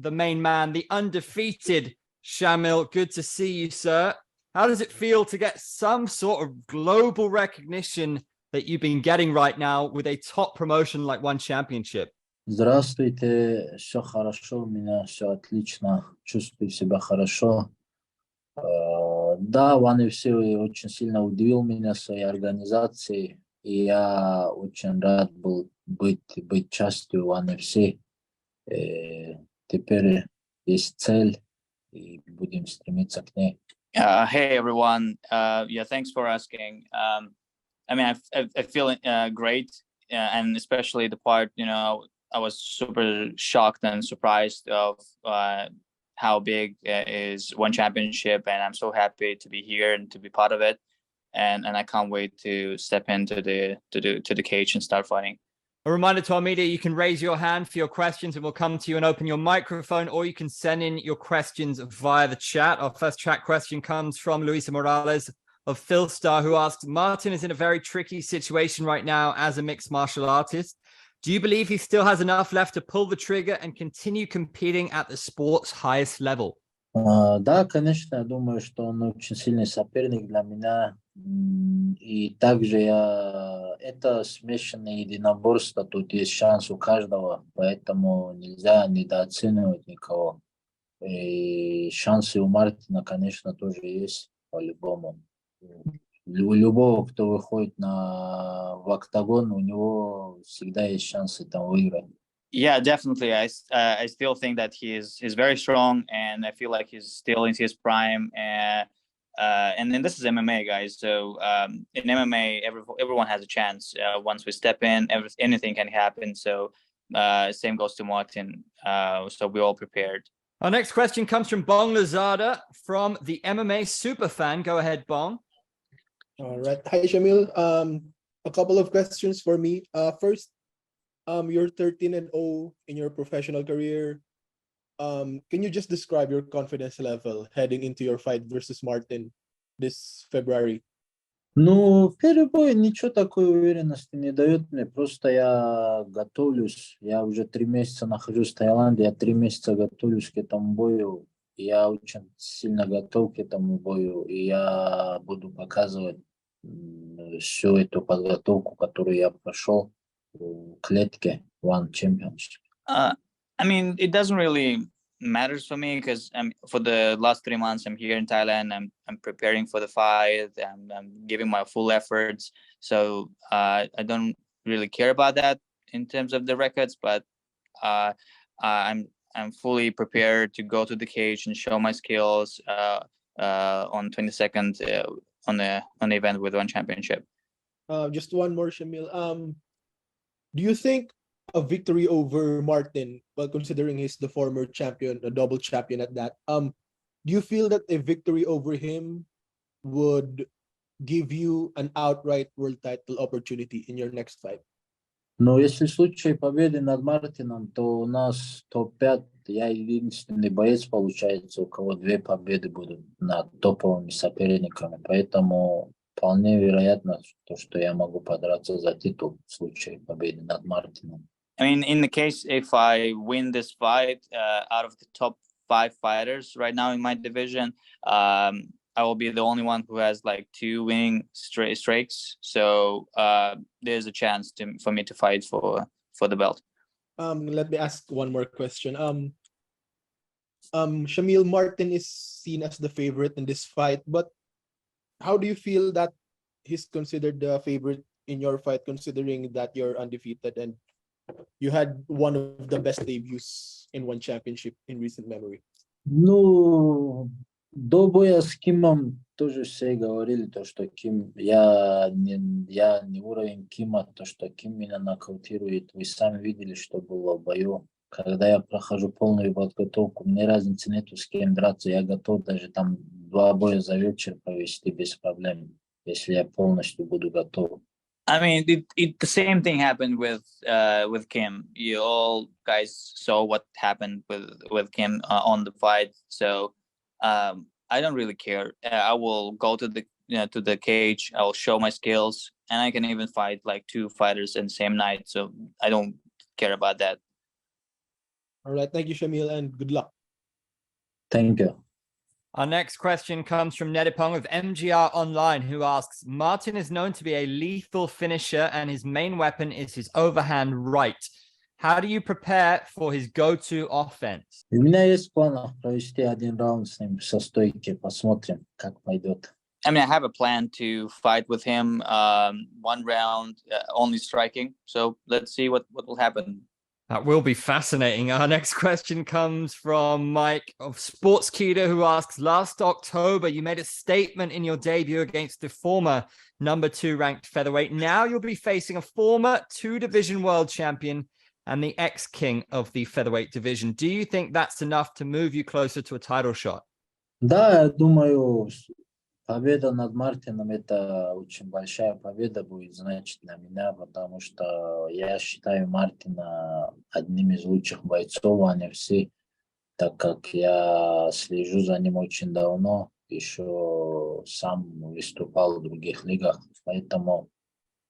the main man, the undefeated Shamil. Good to see you, sir. How does it feel to get some sort of global recognition that you've been getting right now with a top promotion like One Championship? Здравствуйте, все хорошо, у меня все отлично, чувствую себя хорошо. Да, One FC очень сильно удивил меня своей организацией, и я очень рад был быть частью One FC. Теперь есть цель, и будем стремиться к ней. Hey everyone. Yeah, thanks for asking. I mean, I feel great, and especially the part, I was super shocked and surprised of how big is One Championship, and I'm so happy to be here and to be part of it, and I can't wait to step into the cage and start fighting. A reminder to our media, you can raise your hand for your questions and we'll come to you and open your microphone, or you can send in your questions via the chat. Our first chat question comes from Luisa Morales of Philstar, who asks, Martin is in a very tricky situation right now as a mixed martial artist. Do you believe he still has enough left to pull the trigger and continue competing at the sport's highest level? Да, конечно, я думаю, что он очень сильный соперник для меня. И также это смешанное единоборство, тут есть шанс у каждого, поэтому нельзя недооценивать никого. И шансы у Мартина, конечно, тоже есть по-любому. У любого, кто выходит в октагон, у него всегда есть шансы там выиграть. Yeah, definitely. I still think that he's very strong, and I feel like he's still in his prime. And then this is MMA, guys. So in MMA, everyone has a chance. Once we step in, anything can happen. So same goes to Martin. So we're all prepared. Our next question comes from Bong Lazada from the MMA Superfan. Go ahead, Bong. All right. Hi, Shamil. A couple of questions for me. First, you're 13-0 in your professional career. Can you just describe your confidence level heading into your fight versus Martin this February? Ну, первый бой ничего такой уверенности не дает мне. Просто я готовлюсь. Я уже 3 месяца нахожусь в Таиланде. Я 3 месяца готовлюсь к этому бою. Я очень сильно готов к этому бою. И я буду показывать всю эту подготовку, которую я прошел в клетке One Championship. I mean, it doesn't really matters for me because for the last 3 months I'm here in Thailand. I'm preparing for the fight. I'm giving my full efforts. So I don't really care about that in terms of the records, but I'm fully prepared to go to the cage and show my skills on 22nd on the event with One Championship. Just one more, Shamil. Do you think a victory over Martin, well, considering he's the former champion, a double champion at that, do you feel that a victory over him would give you an outright world title opportunity in your next fight? Но если в случае победы над Мартином, то у нас топ-5, я единственный боец, получается, у кого 2 победы будут над топовыми соперниками. Поэтому вполне вероятно, что я могу подраться за титул в случае победы над Мартином. I mean, in the case if I win this fight, out of the top 5 fighters right now in my division, I will be the only one who has like 2 winning streaks. So there's a chance for me to fight for the belt. Let me ask one more question. Shamil, Martin is seen as the favorite in this fight, but how do you feel that he's considered the favorite in your fight, considering that you're undefeated and you had one of the best debuts in One Championship in recent memory? Ну, до боя с Кимом тоже все говорили, то, что Ким, я не уровень Кима, то, что Ким меня нокаутирует. Вы сами видели, что было в бою. Когда я прохожу полную подготовку, мне разницы нету, с кем драться. Я готов даже там 2 боя за вечер провести без проблем, если я полностью буду готов. I mean, the same thing happened with Kim. You all guys saw what happened with Kim on the fight. So I don't really care. I will go to the cage. I will show my skills, and I can even fight like 2 fighters in the same night. So I don't care about that. All right. Thank you, Shamil, and good luck. Thank you. Our next question comes from Nedipong of MGR Online, who asks, Martin is known to be a lethal finisher and his main weapon is his overhand right. How do you prepare for his go-to offense? У меня есть план провести один раунд с ним со стойки. Посмотрим, как пойдет. I mean, I have a plan to fight with him, one round, only striking. So let's see what will happen. That will be fascinating. Our next question comes from Mike of Sportskeeda, who asks, last October, you made a statement in your debut against the former #2 ranked featherweight. Now you'll be facing a former 2-division world champion and the ex-king of the featherweight division. Do you think that's enough to move you closer to a title shot? Да, я думаю, победа над Мартином это очень большая победа будет, значит, для меня, потому что я считаю Мартина одним из лучших бойцов, а не все, так как я слежу за ним очень давно, еще сам выступал в других лигах, поэтому,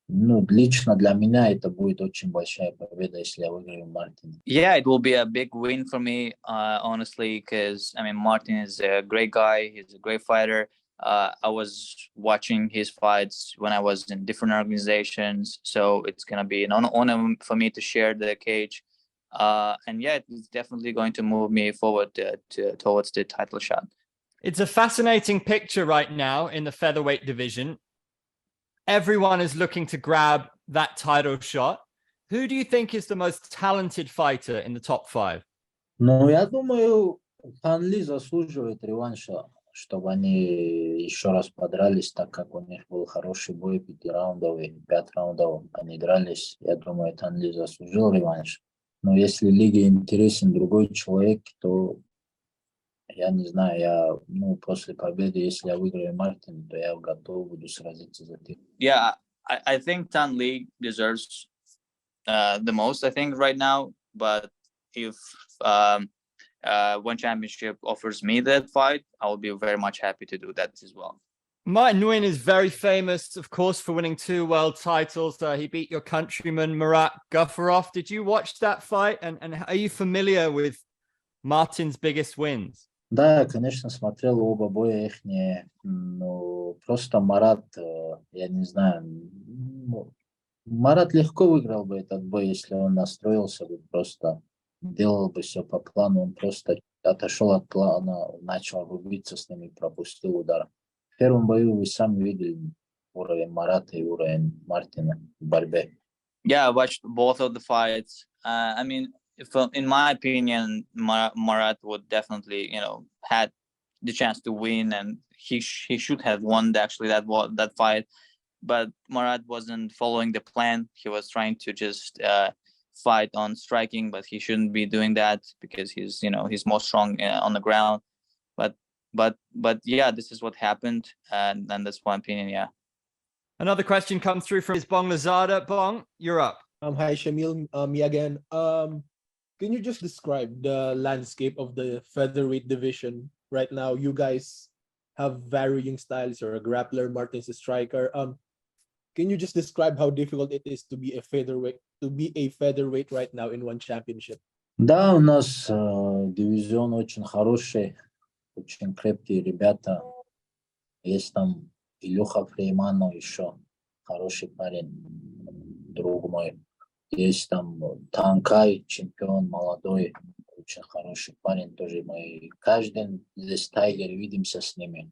лично для меня это будет очень большая победа, если я выиграю Мартина. Yeah, it will be a big win for me, honestly, because I mean, Martin is a great guy. He's a great fighter. I was watching his fights when I was in different organizations, so it's gonna be an honor for me to share the cage. And yeah, it's definitely going to move me forward towards the title shot. It's a fascinating picture right now in the featherweight division. Everyone is looking to grab that title shot. Who do you think is the most talented fighter in the top 5? Я думаю, Ханли заслуживает реванша, чтобы они еще раз подрались, так как у них был хороший бой, 5 раундов и 5 раундов они дрались. Я думаю, Ханли заслужил реванш. Но если лиге интересен другой человек, то я не знаю, я, после победы, если я выиграю Мартин, то я готов буду сразиться за титул. Yeah, I think Tan Lee deserves the most, I think, right now. But if One Championship offers me that fight, I will be very much happy to do that as well. Martin Nguyen is very famous, of course, for winning 2 world titles. He beat your countryman, Murat Gafarov. Did you watch that fight? And are you familiar with Martin's biggest wins? Да, я, конечно, смотрел оба боя ихние, но просто Марат, я не знаю, Марат легко выиграл бы этот бой, если он настроился бы, просто делал бы все по плану, он просто отошел от плана, начал рубиться с ними, пропустил удар. В первом бою вы сами видели уровень Марата и уровень Мартина в борьбе. Yeah, I watched both of the fights. I mean, in my opinion, Marat would definitely, had the chance to win, and he should have won that fight. But Marat wasn't following the plan. He was trying to just fight on striking, but he shouldn't be doing that because he's more strong on the ground. But yeah, this is what happened, and that's my opinion. Yeah. Another question comes through from Bong Lazada. Bong, you're up. Hi, Shamil. Me again. Can you just describe the landscape of the featherweight division right now? You guys have varying styles. You're a grappler, Martin's a striker. Can you just describe how difficult it is to be a featherweight right now in One Championship? Да, у нас дивизион очень хороший, очень крепкие ребята. Есть там Илюха Фрейманов еще, хороший парень, друг мой. Есть там Танкай, чемпион, молодой, очень хороший парень, тоже мы каждый здесь Тайгер видимся с ними.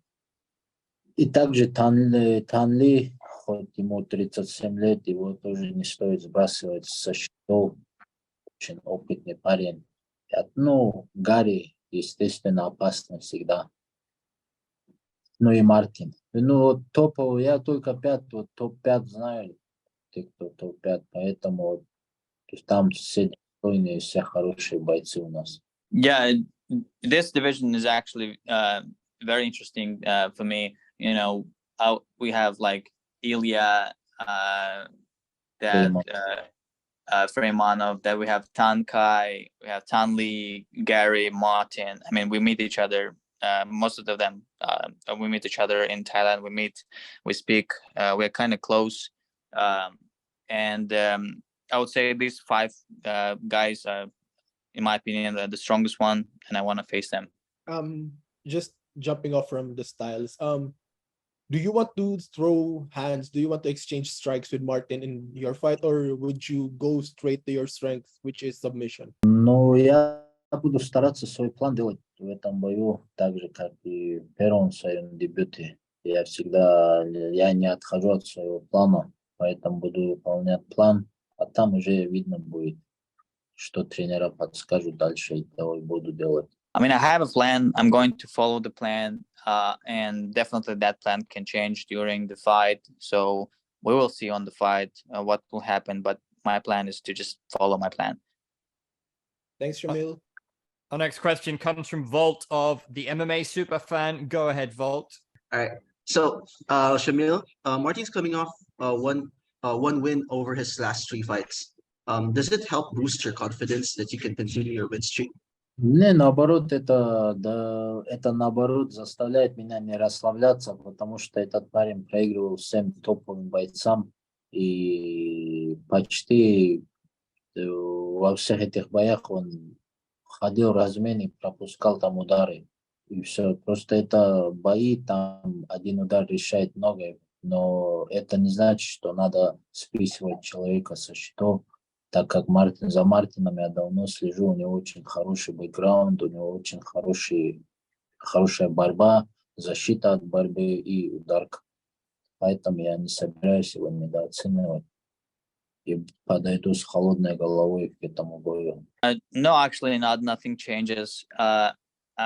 И также Танли, хоть ему 37 лет, его тоже не стоит сбрасывать со счетов, очень опытный парень. Гарри, естественно, опасный всегда. И Мартин. Топовый, я только топ-5 знаю, кто топ-5, поэтому там все достойные, все хорошие бойцы у нас. Yeah, this division is actually very interesting for me. We have like Ilya, Freimanov, that we have Tankai, we have Tanli, Gary, Martin. I mean, we meet each other. Most of them, we meet each other in Thailand. We speak. We're kind of close, and I would say these 5 guys are, in my opinion, the strongest one, and I want to face them. Just jumping off from the styles. Do you want to throw hands? Do you want to exchange strikes with Martin in your fight, or would you go straight to your strength, which is submission? Но я буду стараться свой план делать в этом бою, так же, как и в первом своем дебюте. Я не отхожу от своего плана, поэтому буду выполнять план, а там уже видно будет, что тренера подскажут дальше, и того и буду делать. I mean, I have a plan. I'm going to follow the plan, and definitely that plan can change during the fight. So we will see on the fight what will happen. But my plan is to just follow my plan. Thanks, Shamil. Our next question comes from Volt of the MMA Superfan. Go ahead, Volt. All right. So, Shamil, Martin's coming off one win over his last 3 fights. Does it help boost your confidence that you can continue your win streak? Не, наоборот, это наоборот заставляет меня не расслабляться, потому что этот парень проигрывал всем топовым бойцам, и почти во всех этих боях он ходил размен и пропускал там удары. И все. Просто это бои, там один удар решает многое, но это не значит, что надо списывать человека со счетов. Так как за Мартином я давно слежу, у него очень хороший бэкграунд, у него очень хорошая борьба, защита от борьбы и ударка. Поэтому я не собираюсь его недооценивать и подойду с холодной головой к этому бою. No, actually, nothing changes.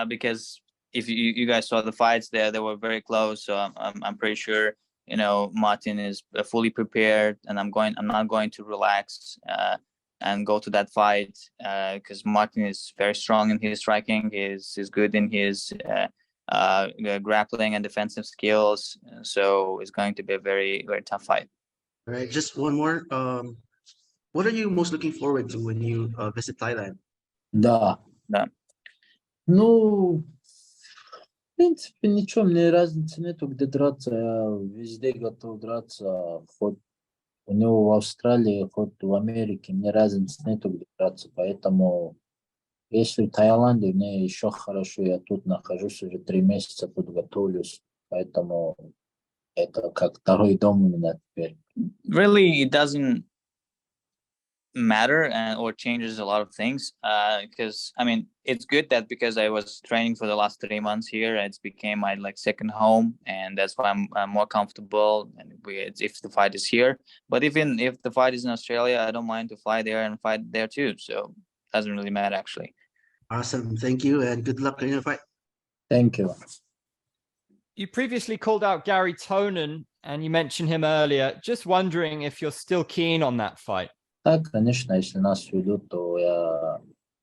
Because if you guys saw the fights there, they were very close. So I'm pretty sure, you know, Martin is fully prepared, and I'm not going to relax and go to that fight because Martin is very strong in his striking. He's good in his grappling and defensive skills. So it's going to be a very, very tough fight. All right. Just one more. What are you most looking forward to when you visit Thailand? Да. Ну, в принципе, ничего, мне разницы нету, где драться. Я везде готов драться. Хоть у него в Австралии, хоть в Америке, мне разницы нету, где драться. Поэтому, если в Таиланде, мне еще хорошо. Я тут нахожусь уже 3 месяца, тут готовлюсь. Поэтому это как второй дом у меня теперь. Really, it doesn't matter or changes a lot of things because I mean it's good that because I was training for the last 3 months here, it's became my second home, and that's why I'm more comfortable. And if the fight is here, but even if the fight is in Australia, I don't mind to fly there and fight there too. So it doesn't really matter actually. Awesome. Thank you, and good luck in your fight. Thank you. You previously called out Gary Tonin, and you mentioned him earlier. Just wondering if you're still keen on that fight. Так, конечно, если нас ведут, то я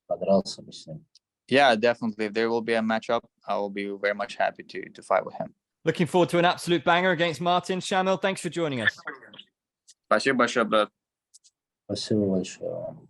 подрался бы с ним. Yeah, definitely. If there will be a matchup, I will be very much happy to fight with him. Looking forward to an absolute banger against Martin. Shamil, thanks for joining us. Спасибо большое, брат. Спасибо большое вам.